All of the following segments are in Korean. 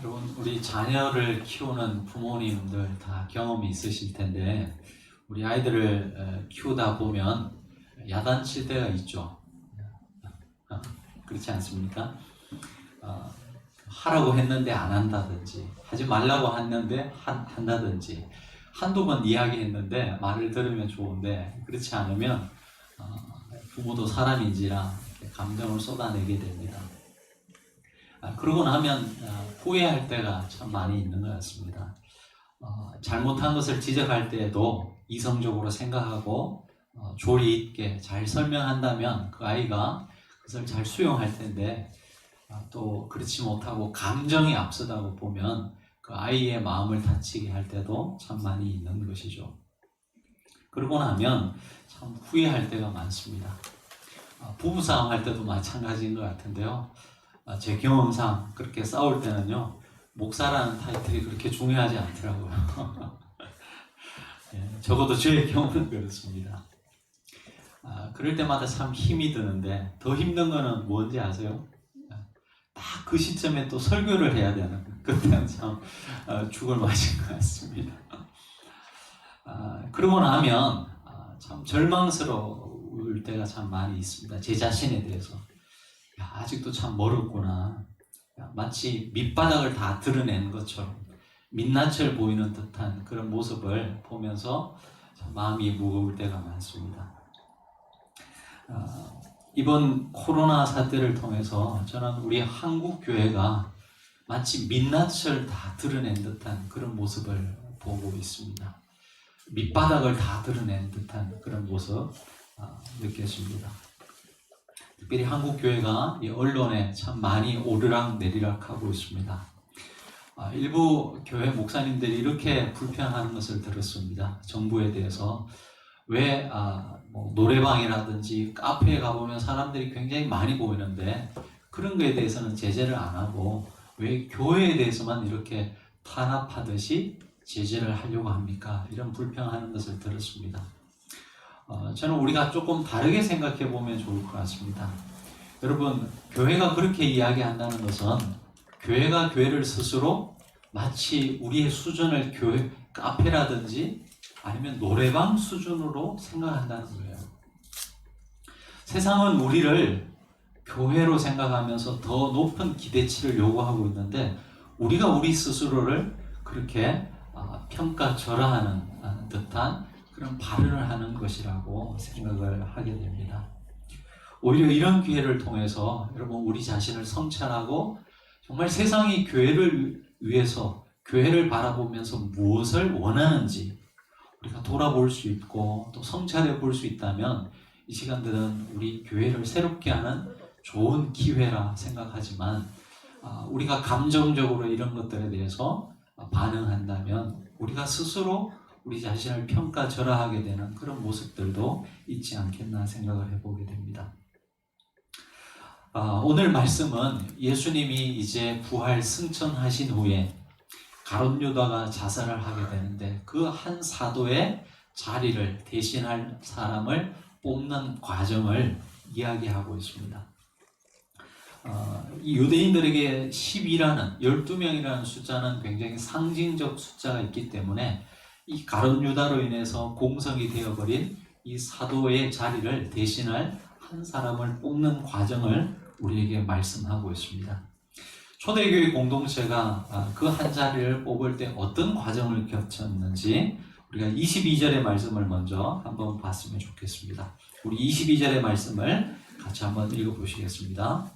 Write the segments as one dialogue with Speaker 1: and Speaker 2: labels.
Speaker 1: 여러분, 우리 자녀를 키우는 부모님들 다 경험이 있으실 텐데, 우리 아이들을 키우다 보면 야단칠 때가 있죠. 그렇지 않습니까? 하라고 했는데 안 한다든지, 하지 말라고 했는데 한다든지, 한두 번 이야기했는데 말을 들으면 좋은데 그렇지 않으면 부모도 사람인지라 감정을 쏟아내게 됩니다. 그러고 나면 후회할 때가 참 많이 있는 것 같습니다. 잘못한 것을 지적할 때에도 이성적으로 생각하고 조리 있게 잘 설명한다면 그 아이가 그것을 잘 수용할 텐데, 또 그렇지 못하고 감정이 앞서다고 보면 그 아이의 마음을 다치게 할 때도 참 많이 있는 것이죠. 그러고 나면 참 후회할 때가 많습니다. 부부싸움 할 때도 마찬가지인 것 같은데요. 제 경험상 그렇게 싸울 때는요, 목사라는 타이틀이 그렇게 중요하지 않더라고요. 적어도 저의 경우는 그렇습니다. 그럴 때마다 참 힘이 드는데, 더 힘든 거는 뭔지 아세요? 딱 그 시점에 또 설교를 해야 되는, 그때는 참 죽을 맛인 것 같습니다. 그러고 나면 참 절망스러울 때가 참 많이 있습니다. 제 자신에 대해서. 아직도 참 멀었구나. 마치 밑바닥을 다 드러내는 것처럼 민낯을 보이는 듯한 그런 모습을 보면서 참 마음이 무거울 때가 많습니다. 이번 코로나 사태를 통해서 저는 우리 한국 교회가 마치 민낯을 다 드러낸 듯한 그런 모습을 보고 있습니다. 밑바닥을 다 드러낸 듯한 그런 모습 느꼈습니다. 특별히 한국 교회가 이 언론에 참 많이 오르락 내리락 하고 있습니다. 일부 교회 목사님들이 이렇게 불평하는 것을 들었습니다. 정부에 대해서 왜 노래방이라든지 카페에 가보면 사람들이 굉장히 많이 보이는데 그런 거에 대해서는 제재를 안 하고 왜 교회에 대해서만 이렇게 탄압하듯이 제재를 하려고 합니까? 이런 불평하는 것을 들었습니다. 저는 우리가 조금 다르게 생각해 보면 좋을 것 같습니다. 여러분, 교회가 그렇게 이야기한다는 것은 교회가 교회를 스스로 마치 우리의 수준을 교회 카페라든지 아니면 노래방 수준으로 생각한다는 거예요. 세상은 우리를 교회로 생각하면서 더 높은 기대치를 요구하고 있는데, 우리가 우리 스스로를 그렇게 평가절하하는 듯한 그런 발언을 하는 것이라고 생각을 하게 됩니다. 오히려 이런 기회를 통해서 여러분, 우리 자신을 성찰하고 정말 세상이 교회를 위해서, 교회를 바라보면서 무엇을 원하는지 우리가 돌아볼 수 있고 또 성찰해 볼 수 있다면, 이 시간들은 우리 교회를 새롭게 하는 좋은 기회라 생각하지만, 우리가 감정적으로 이런 것들에 대해서 반응한다면 우리가 스스로 우리 자신을 평가절하하게 되는 그런 모습들도 있지 않겠나 생각을 해보게 됩니다. 오늘 말씀은 예수님이 이제 부활 승천하신 후에 가룟 유다가 자살을 하게 되는데, 그 한 사도의 자리를 대신할 사람을 뽑는 과정을 이야기하고 있습니다. 이 유대인들에게 12명이라는 숫자는 굉장히 상징적 숫자가 있기 때문에 이 가룟 유다로 인해서 공석이 되어버린 이 사도의 자리를 대신할 한 사람을 뽑는 과정을 우리에게 말씀하고 있습니다. 초대교회 공동체가 그 한 자리를 뽑을 때 어떤 과정을 겪었는지 우리가 22절의 말씀을 먼저 한번 봤으면 좋겠습니다. 우리 22절의 말씀을 같이 한번 읽어보시겠습니다.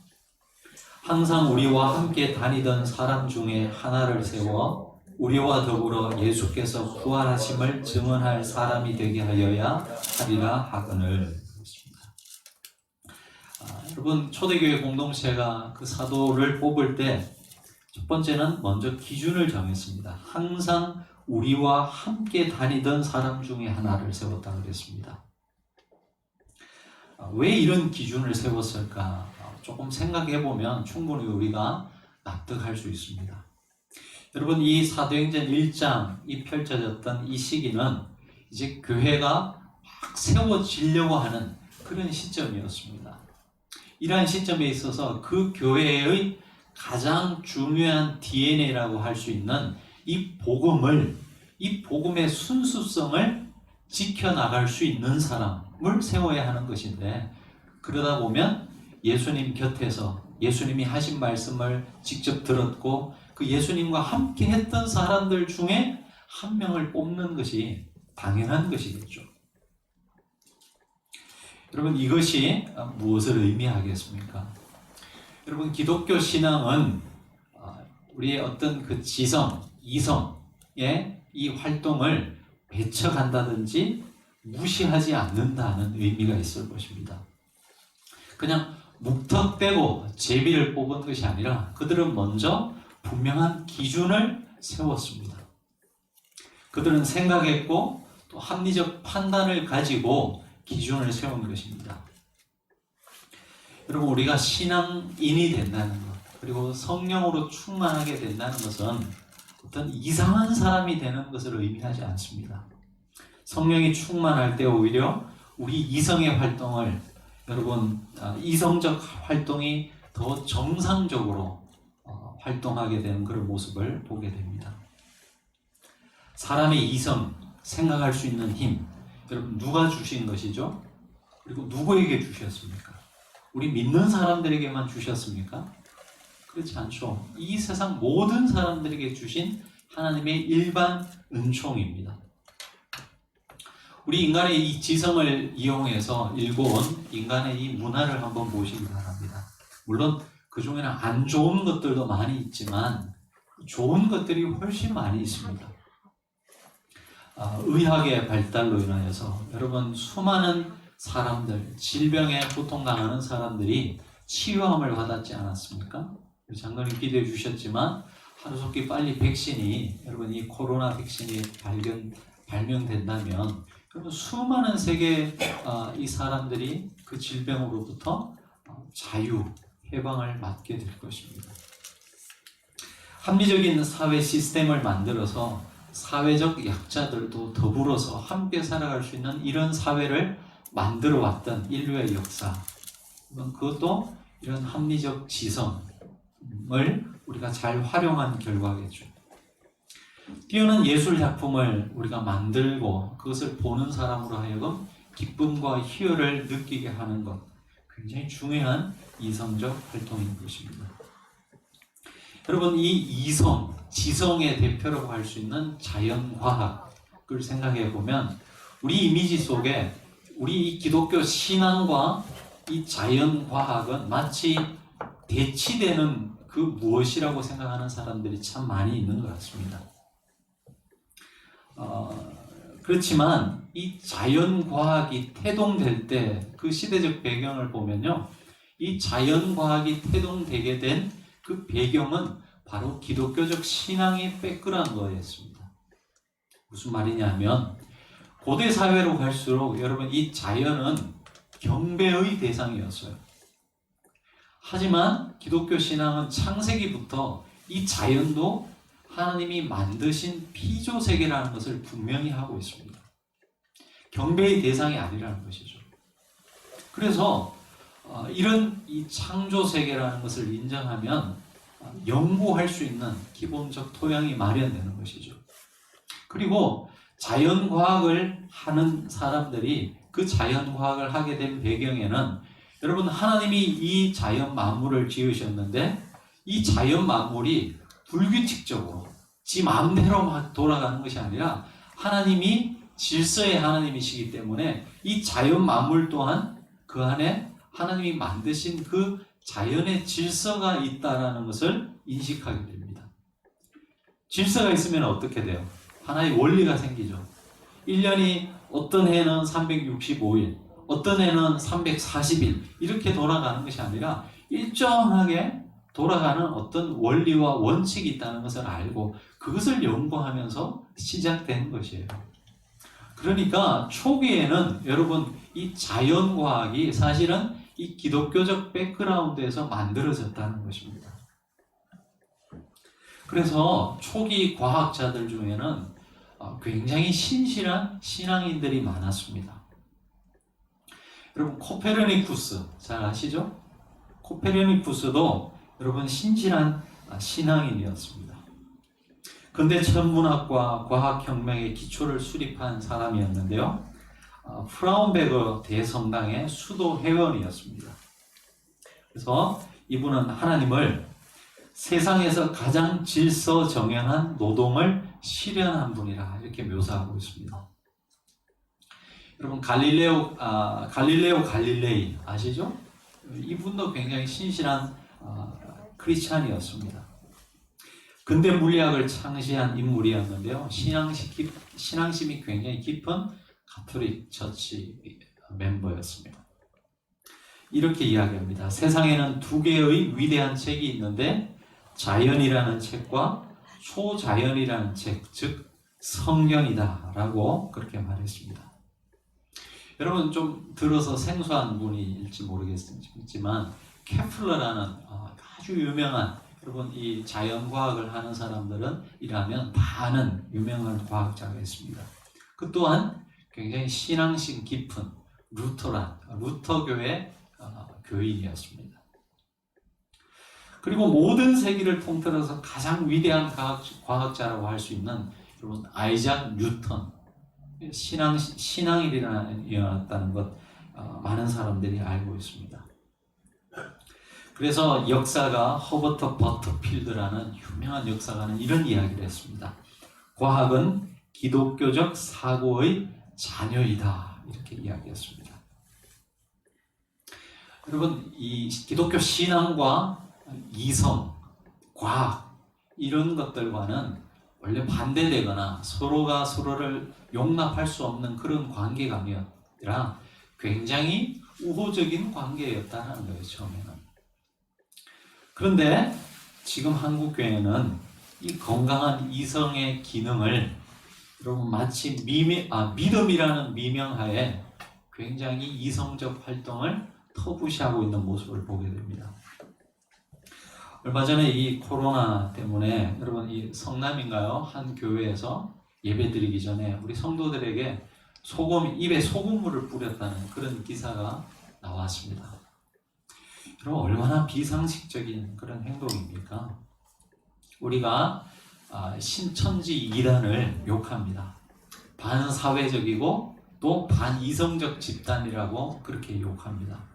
Speaker 1: 항상 우리와 함께 다니던 사람 중에 하나를 세워 우리와 더불어 예수께서 부활하심을 증언할 사람이 되게 하여야 하리라 하거늘. 여러분, 초대교회 공동체가 그 사도를 뽑을 때 첫 번째는 먼저 기준을 정했습니다. 항상 우리와 함께 다니던 사람 중에 하나를 세웠다고 그랬습니다. 왜 이런 기준을 세웠을까? 조금 생각해보면 충분히 우리가 납득할 수 있습니다. 여러분, 이 사도행전 1장이 펼쳐졌던 이 시기는 이제 교회가 막 세워지려고 하는 그런 시점이었습니다. 이러한 시점에 있어서 그 교회의 가장 중요한 DNA라고 할 수 있는 이 복음의 순수성을 지켜나갈 수 있는 사람을 세워야 하는 것인데, 그러다 보면 예수님 곁에서 예수님이 하신 말씀을 직접 들었고 그 예수님과 함께 했던 사람들 중에 한 명을 뽑는 것이 당연한 것이겠죠. 여러분, 이것이 무엇을 의미하겠습니까? 여러분, 기독교 신앙은 우리의 어떤 그 지성, 이성의 이 활동을 배척한다든지 무시하지 않는다는 의미가 있을 것입니다. 그냥 묵턱대고 제비를 뽑은 것이 아니라 그들은 먼저 분명한 기준을 세웠습니다. 그들은 생각했고 또 합리적 판단을 가지고 기준을 세운 것입니다. 여러분, 우리가 신앙인이 된다는 것, 그리고 성령으로 충만하게 된다는 것은 어떤 이상한 사람이 되는 것을 의미하지 않습니다. 성령이 충만할 때 오히려 우리 이성의 활동을, 여러분, 이성적 활동이 더 정상적으로 활동하게 되는 그런 모습을 보게 됩니다. 사람의 이성, 생각할 수 있는 힘, 여러분, 누가 주신 것이죠? 그리고 누구에게 주셨습니까? 우리 믿는 사람들에게만 주셨습니까? 그렇지 않죠. 이 세상 모든 사람들에게 주신 하나님의 일반 은총입니다. 우리 인간의 이 지성을 이용해서 일궈온 인간의 이 문화를 한번 보시기 바랍니다. 물론 그 중에는 안 좋은 것들도 많이 있지만 좋은 것들이 훨씬 많이 있습니다. 의학의 발달로 인하여서 여러분, 수많은 사람들, 질병에 고통당하는 사람들이 치유함을 받았지 않았습니까? 장로님 기도해 주셨지만 하루속히 빨리 백신이, 여러분, 이 코로나 백신이 발명된다면 여러분, 수많은 세계 이 사람들이 그 질병으로부터 자유, 해방을 받게 될 것입니다. 합리적인 사회 시스템을 만들어서 사회적 약자들도 더불어서 함께 살아갈 수 있는 이런 사회를 만들어 왔던 인류의 역사, 그것도 이런 합리적 지성을 우리가 잘 활용한 결과겠죠. 뛰어난 예술 작품을 우리가 만들고 그것을 보는 사람으로 하여금 기쁨과 희열을 느끼게 하는 것, 굉장히 중요한 이성적 활동인 것입니다. 여러분, 이 이성, 지성의 대표라고 할 수 있는 자연과학을 생각해 보면 우리 이미지 속에 우리 이 기독교 신앙과 이 자연과학은 마치 대치되는 그 무엇이라고 생각하는 사람들이 참 많이 있는 것 같습니다. 그렇지만 이 자연과학이 태동될 때 그 시대적 배경을 보면요, 이 자연과학이 태동되게 된 그 배경은 바로 기독교적 신앙이 백그라운드 거였습니다. 무슨 말이냐면 고대 사회로 갈수록 여러분, 이 자연은 경배의 대상이었어요. 하지만 기독교 신앙은 창세기부터 이 자연도 하나님이 만드신 피조세계라는 것을 분명히 하고 있습니다. 경배의 대상이 아니라는 것이죠. 그래서 이런 이 창조세계라는 것을 인정하면 연구할 수 있는 기본적 토양이 마련되는 것이죠. 그리고 자연과학을 하는 사람들이 그 자연과학을 하게 된 배경에는 여러분, 하나님이 이 자연 만물을 지으셨는데 이 자연 만물이 불규칙적으로 지 마음대로 막 돌아가는 것이 아니라 하나님이 질서의 하나님이시기 때문에 이 자연 만물 또한 그 안에 하나님이 만드신 그 자연의 질서가 있다라는 것을 인식하게 됩니다. 질서가 있으면 어떻게 돼요? 하나의 원리가 생기죠. 1년이 어떤 해는 365일, 어떤 해는 340일 이렇게 돌아가는 것이 아니라 일정하게 돌아가는 어떤 원리와 원칙이 있다는 것을 알고 그것을 연구하면서 시작된 것이에요. 그러니까 초기에는 여러분, 이 자연과학이 사실은 이 기독교적 백그라운드에서 만들어졌다는 것입니다. 그래서 초기 과학자들 중에는 굉장히 신실한 신앙인들이 많았습니다. 여러분 코페르니쿠스 잘 아시죠? 코페르니쿠스도 여러분 신실한 신앙인이었습니다. 근대 천문학과 과학혁명의 기초를 수립한 사람이었는데요. 프라운베거 대성당의 수도 회원이었습니다. 그래서 이분은 하나님을 세상에서 가장 질서정연한 노동을 실현한 분이라 이렇게 묘사하고 있습니다. 여러분 갈릴레오 갈릴레이 아시죠? 이분도 굉장히 신실한 크리스찬이었습니다. 근대 물리학을 창시한 인물이었는데요. 신앙심이 굉장히 깊은 가톨릭 처치 멤버였습니다. 이렇게 이야기합니다. 세상에는 두 개의 위대한 책이 있는데 자연이라는 책과 초자연이라는 책, 즉 성경이다 라고 그렇게 말했습니다. 여러분 좀 들어서 생소한 분일지 모르겠지만 케플러라는 아주 유명한, 여러분 이 자연과학을 하는 사람들은 이라면 다 아는 유명한 과학자가 있습니다. 그 또한 굉장히 신앙심 깊은 루터교의 교인이었습니다. 그리고 모든 세계를 통틀어서 가장 위대한 과학자라고 할 수 있는 여러분 아이작 뉴턴, 신앙인이었다는 것 많은 사람들이 알고 있습니다. 그래서 역사가 허버트 버터필드라는 유명한 역사가는 이런 이야기를 했습니다. 과학은 기독교적 사고의 자녀이다 이렇게 이야기했습니다. 여러분 이 기독교 신앙과 이성, 과학 이런 것들과는 원래 반대되거나 서로가 서로를 용납할 수 없는 그런 관계가 아니라 굉장히 우호적인 관계였다는 거예요, 처음에는. 그런데 지금 한국교회는 이 건강한 이성의 기능을 여러분 마치 믿음이라는 미명하에 굉장히 이성적 활동을 터부시하고 있는 모습을 보게 됩니다. 얼마 전에 이 코로나 때문에 여러분 이 성남인가요? 한 교회에서 예배 드리기 전에 우리 성도들에게 입에 소금물을 뿌렸다는 그런 기사가 나왔습니다. 여러분 얼마나 비상식적인 그런 행동입니까? 우리가 신천지 이단을 욕합니다. 반사회적이고 또 반이성적 집단이라고 그렇게 욕합니다.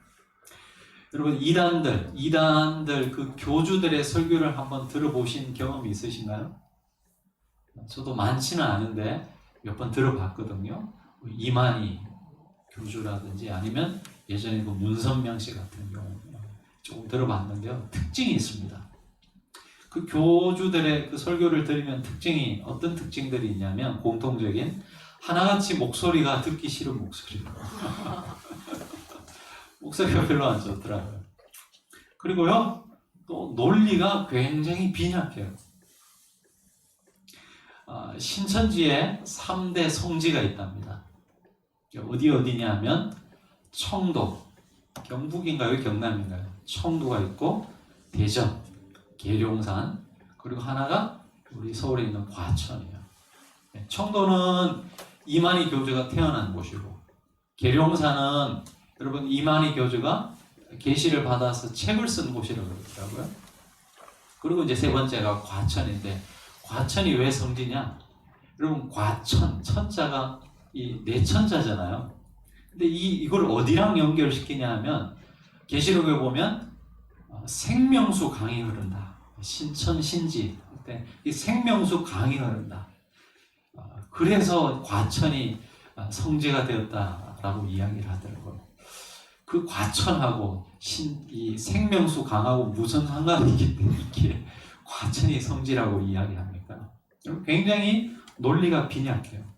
Speaker 1: 여러분 이단들 그 교주들의 설교를 한번 들어보신 경험이 있으신가요? 저도 많지는 않은데 몇 번 들어봤거든요. 이만희 교주라든지 아니면 예전에 그 문선명 씨 같은 경우 조금 들어봤는데요. 특징이 있습니다. 그 교주들의 그 설교를 들으면 어떤 특징들이 있냐면 공통적인 하나같이 목소리가 듣기 싫은 목소리로 목소리가 별로 안 좋더라고요. 그리고요 또 논리가 굉장히 빈약해요. 신천지에 3대 성지가 있답니다. 어디냐 하면 청도, 경북인가요? 경남인가요? 청도가 있고 대전, 계룡산, 그리고 하나가 우리 서울에 있는 과천이에요. 청도는 이만희 교주가 태어난 곳이고 계룡산은 여러분 이만희 교주가 계시를 받아서 책을 쓴 곳이라고 그러더라고요. 그리고 이제 세 번째가 과천인데 과천이 왜 성지냐? 여러분 과천, 천자가 이 내천자잖아요. 근데 이걸 어디랑 연결시키냐 하면 계시록에 보면 생명수 강이 흐른다. 신천 신지 그때 이 생명수 강이 흐른다. 그래서 과천이 성지가 되었다라고 이야기를 하더라고요. 그 과천하고 이 생명수 강하고 무슨 상관이 있기에 과천이 성지라고 이야기합니까? 굉장히 논리가 빈약해요.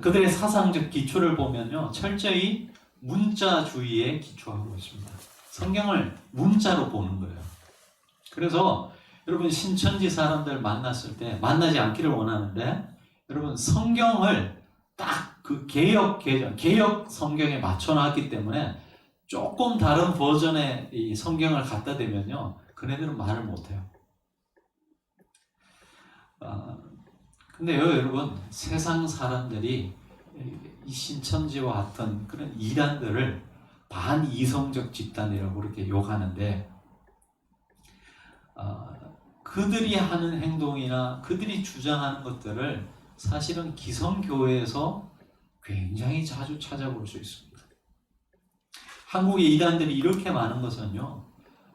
Speaker 1: 그들의 사상적 기초를 보면요, 철저히 문자주의에 기초하고 있습니다. 성경을 문자로 보는 거예요. 그래서 여러분 신천지 사람들 만났을 때 만나지 않기를 원하는데 여러분 성경을 딱 그 개역 성경에 맞춰놨기 때문에 조금 다른 버전의 이 성경을 갖다 대면요, 그네들은 말을 못해요. 근데요 여러분 세상 사람들이 이 신천지와 같은 그런 이단들을 반이성적 집단이라고 그렇게 욕하는데, 그들이 하는 행동이나 그들이 주장하는 것들을 사실은 기성교회에서 굉장히 자주 찾아볼 수 있습니다. 한국의 이단들이 이렇게 많은 것은요,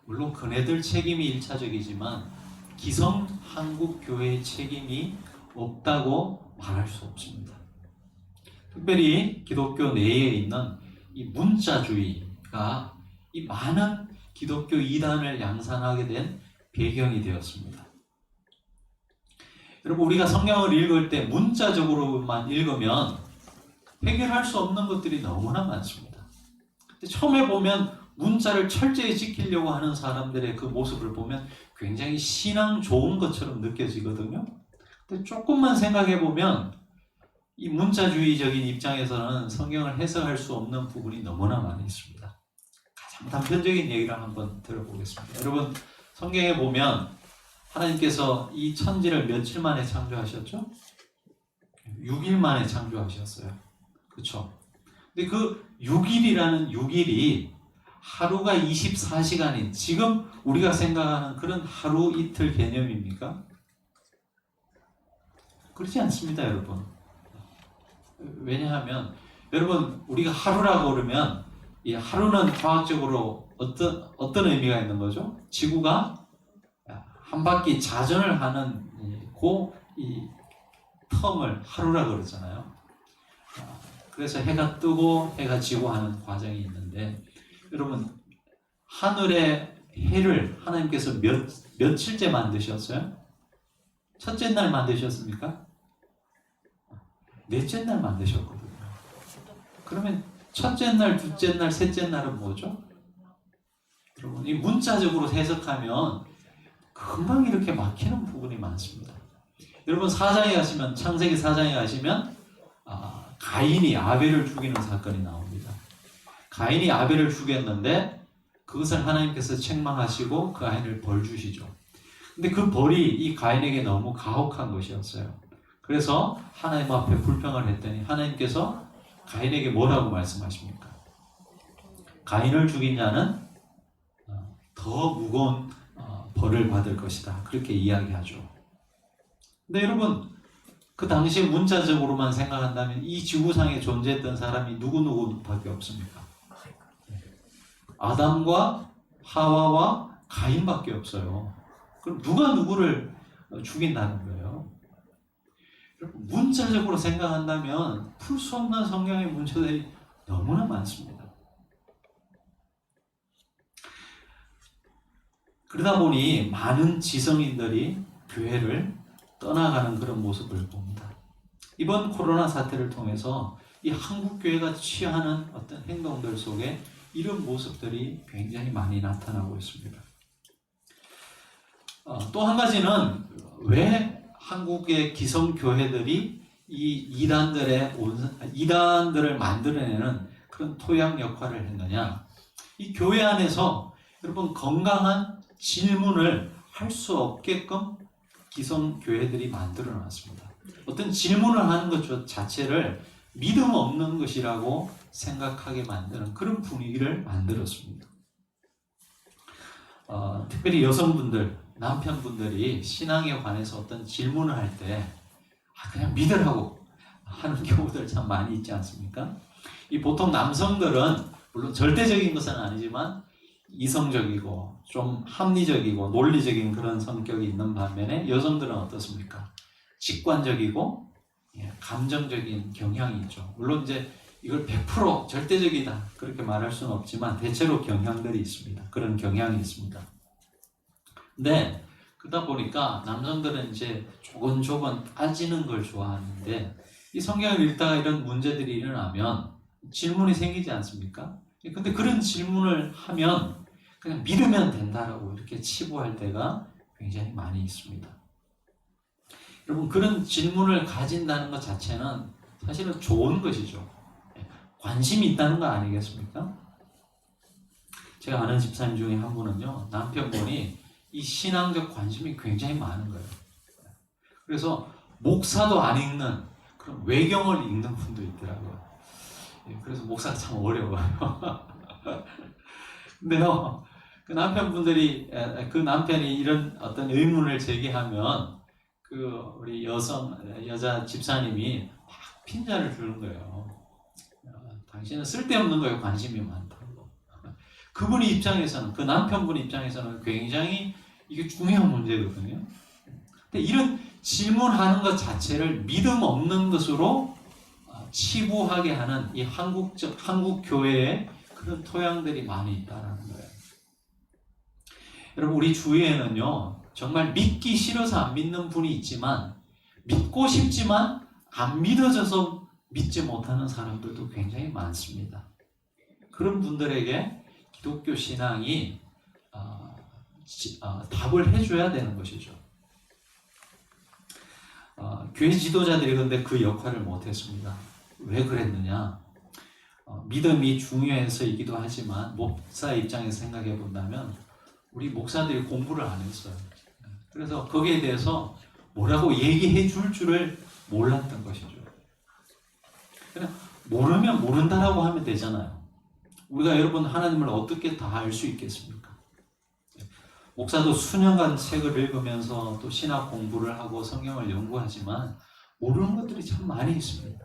Speaker 1: 물론 그네들 책임이 1차적이지만 기성 한국교회의 책임이 없다고 말할 수 없습니다. 특별히 기독교 내에 있는 이 문자주의가 이 많은 기독교 이단을 양산하게 된 배경이 되었습니다. 여러분, 우리가 성경을 읽을 때 문자적으로만 읽으면 해결할 수 없는 것들이 너무나 많습니다. 근데 처음에 보면 문자를 철저히 지키려고 하는 사람들의 그 모습을 보면 굉장히 신앙 좋은 것처럼 느껴지거든요. 근데 조금만 생각해 보면 이 문자주의적인 입장에서는 성경을 해석할 수 없는 부분이 너무나 많이 있습니다. 가장 단편적인 얘기를 한번 들어보겠습니다. 여러분, 성경에 보면 하나님께서 이 천지를 며칠 만에 창조하셨죠? 6일 만에 창조하셨어요. 그렇죠? 근데 그 6일이라는 6일이 하루가 24시간인 지금 우리가 생각하는 그런 하루 이틀 개념입니까? 그렇지 않습니다, 여러분. 왜냐하면 여러분, 우리가 하루라고 그러면 이 하루는 과학적으로 어떤 의미가 있는 거죠? 지구가 한 바퀴 자전을 하는 이 텀을 하루라고 그러잖아요. 그래서 해가 뜨고 해가 지고 하는 과정이 있는데, 여러분, 하늘의 해를 하나님께서 며칠째 만드셨어요? 첫째 날 만드셨습니까? 넷째 날 만드셨거든요. 그러면 첫째 날, 둘째 날, 셋째 날은 뭐죠? 여러분, 이 문자적으로 해석하면 금방 이렇게 막히는 부분이 많습니다. 여러분, 사장에 가시면, 창세기 4장에 가시면 가인이 아벨을 죽이는 사건이 나옵니다. 가인이 아벨을 죽였는데 그것을 하나님께서 책망하시고 그 가인을 벌 주시죠. 근데 그 벌이 이 가인에게 너무 가혹한 것이었어요. 그래서 하나님 앞에 불평을 했더니 하나님께서 가인에게 뭐라고 말씀하십니까? 가인을 죽인 자는 더 무거운 벌을 받을 것이다. 그렇게 이야기하죠. 근데 여러분, 그 당시에 문자적으로만 생각한다면 이 지구상에 존재했던 사람이 누구밖에 없습니까? 아담과 하와와 가인밖에 없어요. 그럼 누가 누구를 죽인다는 거예요? 문자적으로 생각한다면 풀 수 없는 성경의 문제들이 너무나 많습니다. 그러다 보니 많은 지성인들이 교회를 떠나가는 그런 모습을 봅니다. 이번 코로나 사태를 통해서 이 한국교회가 취하는 어떤 행동들 속에 이런 모습들이 굉장히 많이 나타나고 있습니다. 또 한 가지는 왜 한국의 기성교회들이 이 이단들을 만들어내는 그런 토양 역할을 했느냐? 이 교회 안에서 여러분, 건강한 질문을 할 수 없게끔 기성교회들이 만들어 놨습니다. 어떤 질문을 하는 것 자체를 믿음 없는 것이라고 생각하게 만드는 그런 분위기를 만들었습니다. 특별히 여성분들, 남편분들이 신앙에 관해서 어떤 질문을 할 때 그냥 믿으라고 하는 경우들 참 많이 있지 않습니까? 이 보통 남성들은 물론 절대적인 것은 아니지만 이성적이고 좀 합리적이고 논리적인 그런 성격이 있는 반면에 여성들은 어떻습니까? 직관적이고 감정적인 경향이 있죠. 물론 이제 이걸 100% 절대적이다 그렇게 말할 수는 없지만 대체로 경향들이 있습니다. 그런 경향이 있습니다. 근데 그러다 보니까 남성들은 이제 조곤조곤 따지는 걸 좋아하는데 이 성경을 읽다가 이런 문제들이 일어나면 질문이 생기지 않습니까? 근데 그런 질문을 하면 그냥 믿으면 된다라고 이렇게 치부할 때가 굉장히 많이 있습니다. 여러분, 그런 질문을 가진다는 것 자체는 사실은 좋은 것이죠. 관심이 있다는 거 아니겠습니까? 제가 아는 집사님 중에 한 분은요, 남편분이 이 신앙적 관심이 굉장히 많은 거예요. 그래서 목사도 안 읽는 그런 외경을 읽는 분도 있더라고요. 그래서 목사가 참 어려워요. 근데요, 그 남편분들이, 그 남편이 이런 어떤 의문을 제기하면, 우리 여자 집사님이 막 핀잔을 드는 거예요. 당신은 쓸데없는 거에 관심이 많다고. 그분 입장에서는, 그 남편분 입장에서는 굉장히 이게 중요한 문제거든요. 근데 이런 질문하는 것 자체를 믿음 없는 것으로 치부하게 하는 이 한국 교회의 그런 토양들이 많이 있다는 거예요. 여러분, 우리 주위에는요, 정말 믿기 싫어서 안 믿는 분이 있지만, 믿고 싶지만 안 믿어져서 믿지 못하는 사람들도 굉장히 많습니다. 그런 분들에게 기독교 신앙이 답을 해줘야 되는 것이죠. 교회 지도자들이 근데 그 역할을 못했습니다. 왜 그랬느냐? 믿음이 중요해서이기도 하지만 목사 입장에서 생각해 본다면 우리 목사들이 공부를 안 했어요. 그래서 거기에 대해서 뭐라고 얘기해 줄 줄을 몰랐던 것이죠. 그냥 모르면 모른다라고 하면 되잖아요. 우리가 여러분 하나님을 어떻게 다 알 수 있겠습니까? 목사도 수년간 책을 읽으면서 또 신학 공부를 하고 성경을 연구하지만 모르는 것들이 참 많이 있습니다.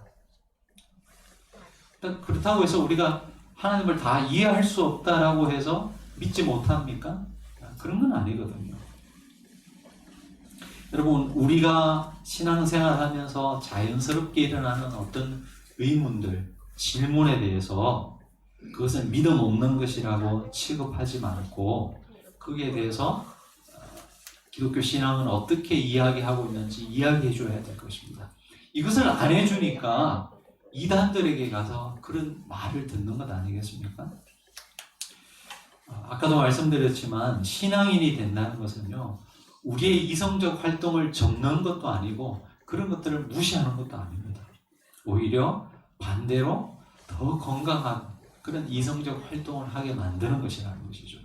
Speaker 1: 그렇다고 해서 우리가 하나님을 다 이해할 수 없다라고 해서 믿지 못합니까? 그런 건 아니거든요. 여러분, 우리가 신앙생활 하면서 자연스럽게 일어나는 어떤 의문들, 질문에 대해서 그것은 믿음 없는 것이라고 취급하지 않고 거기에 대해서 기독교 신앙은 어떻게 이야기하고 있는지 이야기해 줘야 될 것입니다. 이것을 안 해주니까 이단들에게 가서 그런 말을 듣는 것 아니겠습니까? 아까도 말씀드렸지만 신앙인이 된다는 것은요, 우리의 이성적 활동을 적는 것도 아니고 그런 것들을 무시하는 것도 아닙니다. 오히려 반대로 더 건강한 그런 이성적 활동을 하게 만드는 것이라는 것이죠.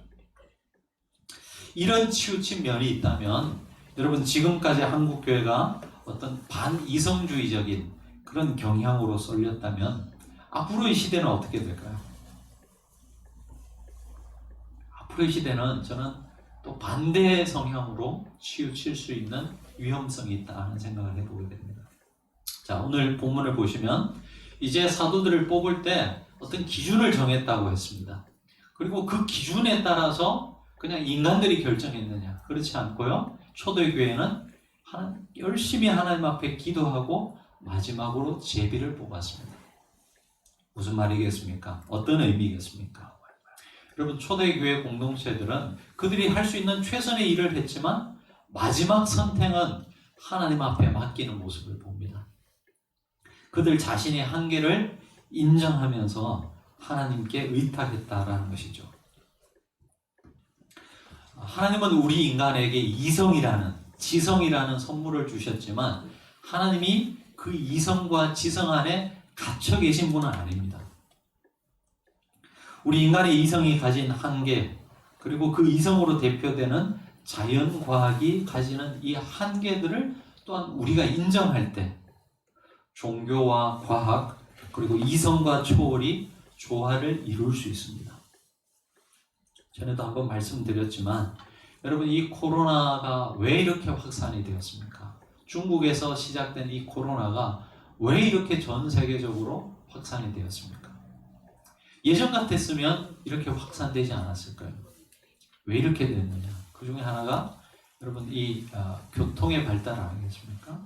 Speaker 1: 이런 치우친 면이 있다면 여러분, 지금까지 한국교회가 어떤 반이성주의적인 그런 경향으로 쏠렸다면 앞으로의 시대는 어떻게 될까요? 앞으로의 시대는 저는 또 반대의 성향으로 치우칠 수 있는 위험성이 있다 하는 생각을 해보게 됩니다. 자, 오늘 본문을 보시면 이제 사도들을 뽑을 때 어떤 기준을 정했다고 했습니다. 그리고 그 기준에 따라서 그냥 인간들이 결정했느냐? 그렇지 않고요. 초대 교회는 열심히 하나님 앞에 기도하고 마지막으로 제비를 뽑았습니다. 무슨 말이겠습니까? 어떤 의미겠습니까? 여러분, 초대교회 공동체들은 그들이 할 수 있는 최선의 일을 했지만 마지막 선택은 하나님 앞에 맡기는 모습을 봅니다. 그들 자신의 한계를 인정하면서 하나님께 의탁했다라는 것이죠. 하나님은 우리 인간에게 이성이라는, 지성이라는 선물을 주셨지만 하나님이 그 이성과 지성 안에 갇혀 계신 분은 아닙니다. 우리 인간의 이성이 가진 한계, 그리고 그 이성으로 대표되는 자연과학이 가지는 이 한계들을 또한 우리가 인정할 때 종교와 과학, 그리고 이성과 초월이 조화를 이룰 수 있습니다. 전에도 한번 말씀드렸지만 여러분, 이 코로나가 왜 이렇게 확산이 되었습니까? 중국에서 시작된 이 코로나가 왜 이렇게 전 세계적으로 확산이 되었습니까? 예전 같았으면 이렇게 확산되지 않았을까요? 왜 이렇게 됐느냐? 그 중에 하나가 여러분 이 교통의 발달 아니겠습니까?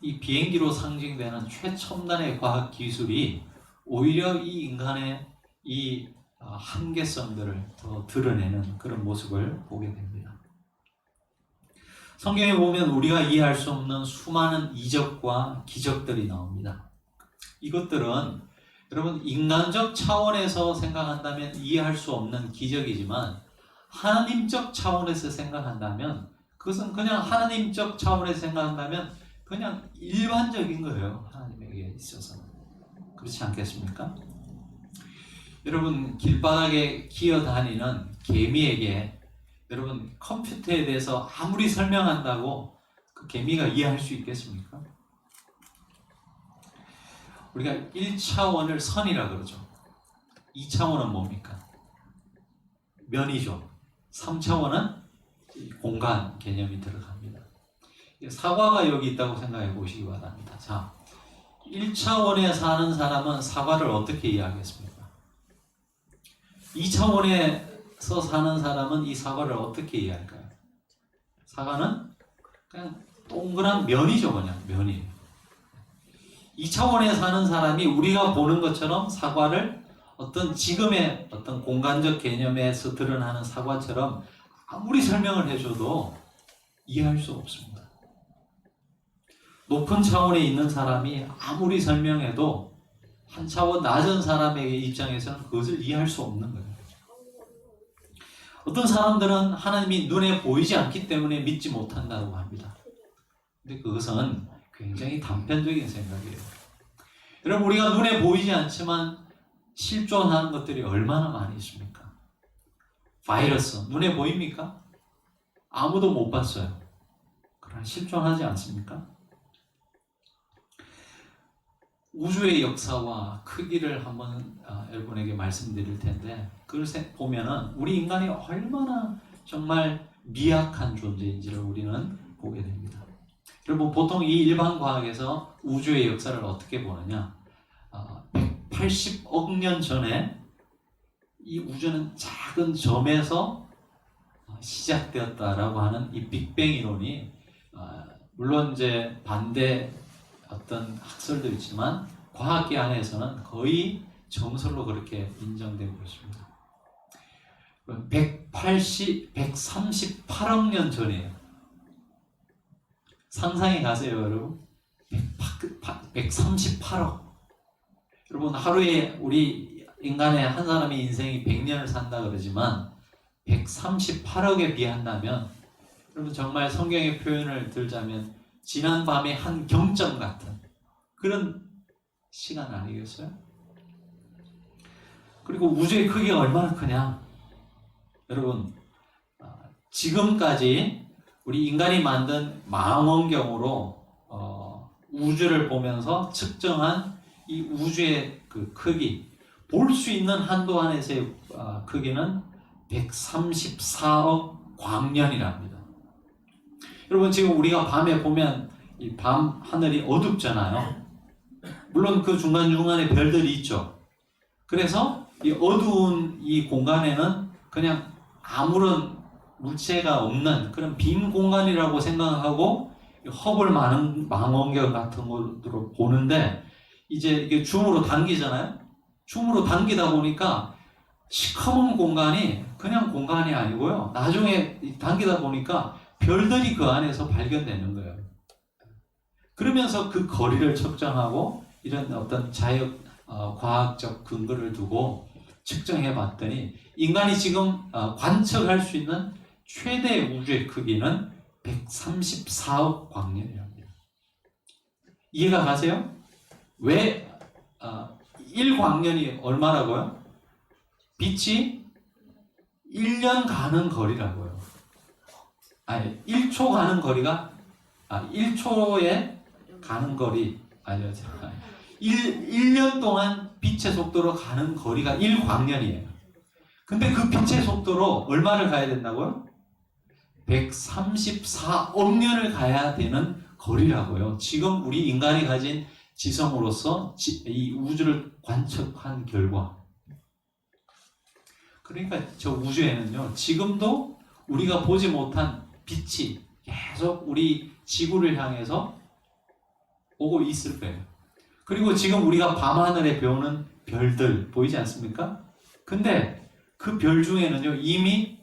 Speaker 1: 이 비행기로 상징되는 최첨단의 과학 기술이 오히려 이 인간의 이 한계성들을 더 드러내는 그런 모습을 보게 됩니다. 성경에 보면 우리가 이해할 수 없는 수많은 이적과 기적들이 나옵니다. 이것들은 여러분 인간적 차원에서 생각한다면 이해할 수 없는 기적이지만 하나님적 차원에서 생각한다면 그것은 그냥 하나님적 차원에서 생각한다면 그냥 일반적인 거예요. 하나님에게 있어서는. 그렇지 않겠습니까? 여러분, 길바닥에 기어다니는 개미에게 여러분 컴퓨터에 대해서 아무리 설명한다고 그 개미가 이해할 수 있겠습니까? 우리가 1차원을 선이라 그러죠. 2차원은 뭡니까? 면이죠. 3차원은 공간 개념이 들어갑니다. 사과가 여기 있다고 생각해 보시기 바랍니다. 자, 1차원에 사는 사람은 사과를 어떻게 이해하겠습니까? 2차원에서 사는 사람은 이 사과를 어떻게 이해할까요? 사과는 그냥 동그란 면이죠, 그냥 면이. 2차원에 사는 사람이 우리가 보는 것처럼 사과를 어떤 지금의 어떤 공간적 개념에서 드러나는 사과처럼 아무리 설명을 해줘도 이해할 수 없습니다. 높은 차원에 있는 사람이 아무리 설명해도 한 차원 낮은 사람에게 입장에서는 그것을 이해할 수 없는 거예요. 어떤 사람들은 하나님이 눈에 보이지 않기 때문에 믿지 못한다고 합니다. 근데 그것은 굉장히 단편적인 생각이에요. 여러분, 우리가 눈에 보이지 않지만 실존하는 것들이 얼마나 많이 있습니까? 바이러스, 눈에 보입니까? 아무도 못 봤어요. 그러나 실존하지 않습니까? 우주의 역사와 크기를 한번 여러분에게 말씀드릴 텐데, 그걸 보면은 우리 인간이 얼마나 정말 미약한 존재인지를 우리는 보게 됩니다. 여러분, 보통 이 일반 과학에서 우주의 역사를 어떻게 보느냐? 180억 년 전에 이 우주는 작은 점에서 시작되었다라고 하는 이 빅뱅 이론이, 물론 이제 반대 어떤 학설도 있지만 과학계 안에서는 거의 정설로 그렇게 인정되고 있습니다. 138억 년 전이에요. 상상해 가세요, 여러분. 138억. 여러분, 하루에 우리 인간의 한 사람의 인생이 100년을 산다 그러지만 138억에 비한다면, 여러분, 정말 성경의 표현을 들자면 지난 밤의 한 경점 같은 그런 시간 아니겠어요? 그리고 우주의 크기가 얼마나 크냐? 여러분, 지금까지 우리 인간이 만든 망원경으로 우주를 보면서 측정한 이 우주의 그 크기, 볼 수 있는 한도 안에서의 크기는 134억 광년이랍니다. 여러분, 지금 우리가 밤에 보면 이 밤 하늘이 어둡잖아요. 물론 그 중간중간에 별들이 있죠. 그래서 이 어두운 이 공간에는 그냥 아무런 물체가 없는 그런 빈 공간이라고 생각하고 허블 망원경 같은 것으로 보는데, 이제 이게 줌으로 당기잖아요. 줌으로 당기다 보니까 시커먼 공간이 그냥 공간이 아니고요. 나중에 당기다 보니까 별들이 그 안에서 발견되는 거예요. 그러면서 그 거리를 측정하고 이런 어떤 과학적 근거를 두고 측정해 봤더니 인간이 지금 관측할 수 있는 최대 우주의 크기는 134억 광년이랍니다. 이해가 가세요? 왜 1광년이 얼마라고요? 빛이 1년 가는 거리라고요. 아니, 1초 가는 거리가 1초에 가는 거리, 아니요, 1년 동안 빛의 속도로 가는 거리가 1광년이에요. 근데 그 빛의 속도로 얼마를 가야 된다고요? 134억 년을 가야 되는 거리라고요. 지금 우리 인간이 가진 지성으로서 이 우주를 관측한 결과. 그러니까 저 우주에는요, 지금도 우리가 보지 못한 빛이 계속 우리 지구를 향해서 오고 있을 거예요. 그리고 지금 우리가 밤하늘에 배우는 별들 보이지 않습니까? 근데 그 별 중에는요, 이미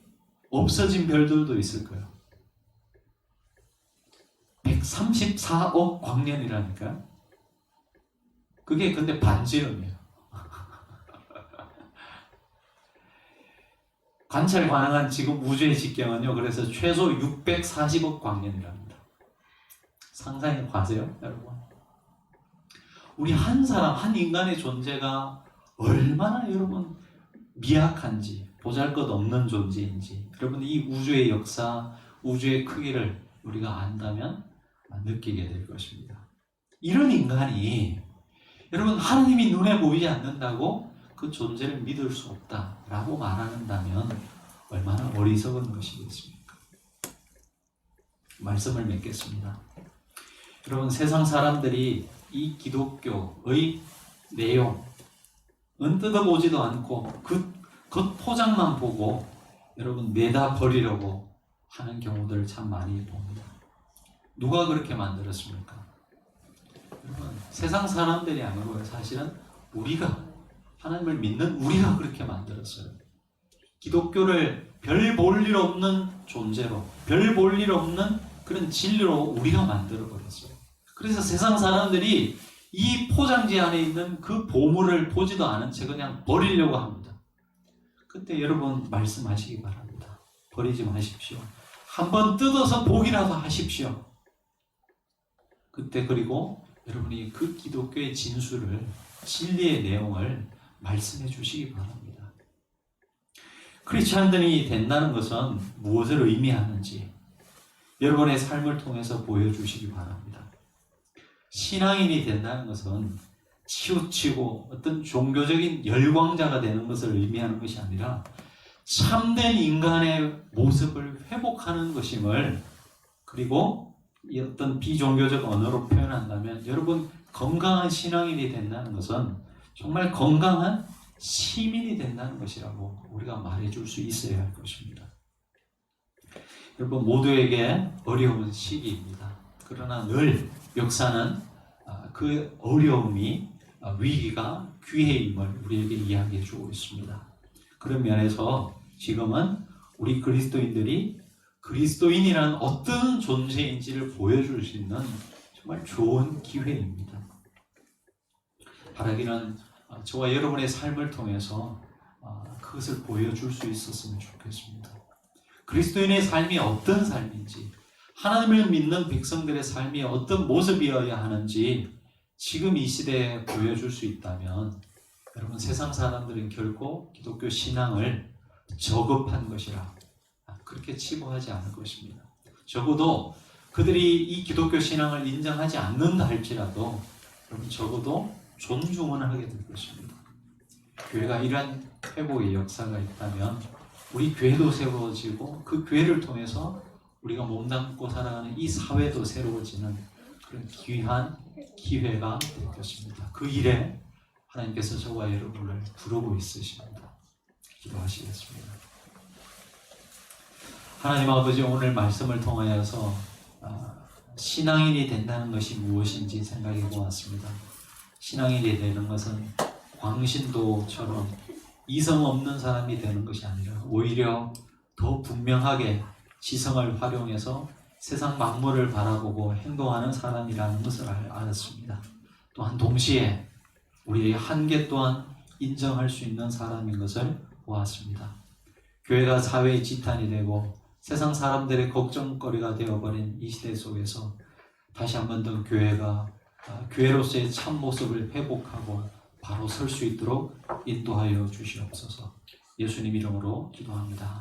Speaker 1: 없어진 별들도 있을 거예요. 134억 광년이라니까. 그게 근데 반지름이에요. 관찰 가능한 지금 우주의 직경은요, 그래서 최소 640억 광년이랍니다. 상상해 봐세요, 여러분. 우리 한 사람, 한 인간의 존재가 얼마나 여러분 미약한지, 보잘것없는 존재인지, 여러분 이 우주의 역사, 우주의 크기를 우리가 안다면 느끼게 될 것입니다. 이런 인간이 여러분, 하나님이 눈에 보이지 않는다고 그 존재를 믿을 수 없다라고 말한다면 얼마나 어리석은 것이겠습니까? 말씀을 맺겠습니다. 여러분, 세상 사람들이 이 기독교의 내용은 뜯어보지도 않고 그 겉포장만 보고 여러분 내다 버리려고 하는 경우들을 참 많이 봅니다. 누가 그렇게 만들었습니까? 여러분, 세상 사람들이 아니고요. 사실은 우리가, 하나님을 믿는 우리가 그렇게 만들었어요. 기독교를 별 볼 일 없는 존재로, 별 볼 일 없는 그런 진리로 우리가 만들어버렸어요. 그래서 세상 사람들이 이 포장지 안에 있는 그 보물을 보지도 않은 채 그냥 버리려고 합니다. 그때 여러분 말씀하시기 바랍니다. 버리지 마십시오. 한번 뜯어서 보기라도 하십시오. 그때 그리고 여러분이 그 기독교의 진수를, 진리의 내용을 말씀해 주시기 바랍니다. 크리스찬들이 된다는 것은 무엇을 의미하는지 여러분의 삶을 통해서 보여주시기 바랍니다. 신앙인이 된다는 것은 치우치고 어떤 종교적인 열광자가 되는 것을 의미하는 것이 아니라 참된 인간의 모습을 회복하는 것임을, 그리고 이 어떤 비종교적 언어로 표현한다면 여러분, 건강한 신앙인이 된다는 것은 정말 건강한 시민이 된다는 것이라고 우리가 말해줄 수 있어야 할 것입니다. 여러분, 모두에게 어려운 시기입니다. 그러나 늘 역사는 그 어려움이, 위기가 기회임을 우리에게 이야기해 주고 있습니다. 그런 면에서 지금은 우리 그리스도인들이 그리스도인이란 어떤 존재인지를 보여줄 수 있는 정말 좋은 기회입니다. 바라기는 저와 여러분의 삶을 통해서 그것을 보여줄 수 있었으면 좋겠습니다. 그리스도인의 삶이 어떤 삶인지, 하나님을 믿는 백성들의 삶이 어떤 모습이어야 하는지 지금 이 시대에 보여줄 수 있다면 여러분, 세상 사람들은 결코 기독교 신앙을 저급한 것이라 그렇게 치부하지 않을 것입니다. 적어도 그들이 이 기독교 신앙을 인정하지 않는다 할지라도 여러분, 적어도 존중은 하게 될 것입니다. 교회가 이러한 회복의 역사가 있다면 우리 교회도 새로워지고 그 교회를 통해서 우리가 몸담고 살아가는 이 사회도 새로워지는 그런 귀한 기회가 될 것입니다. 그 일에 하나님께서 저와 여러분을 부르고 있으십니다. 기도하시겠습니다. 하나님 아버지, 오늘 말씀을 통하여서 신앙인이 된다는 것이 무엇인지 생각해 보았습니다. 신앙인이 되는 것은 광신도처럼 이성 없는 사람이 되는 것이 아니라 오히려 더 분명하게 지성을 활용해서 세상 만물을 바라보고 행동하는 사람이라는 것을 알았습니다. 또한 동시에 우리의 한계 또한 인정할 수 있는 사람인 것을 보았습니다. 교회가 사회의 지탄이 되고 세상 사람들의 걱정거리가 되어버린 이 시대 속에서 다시 한 번 더 교회가 교회로서의 참모습을 회복하고 바로 설 수 있도록 인도하여 주시옵소서. 예수님 이름으로 기도합니다.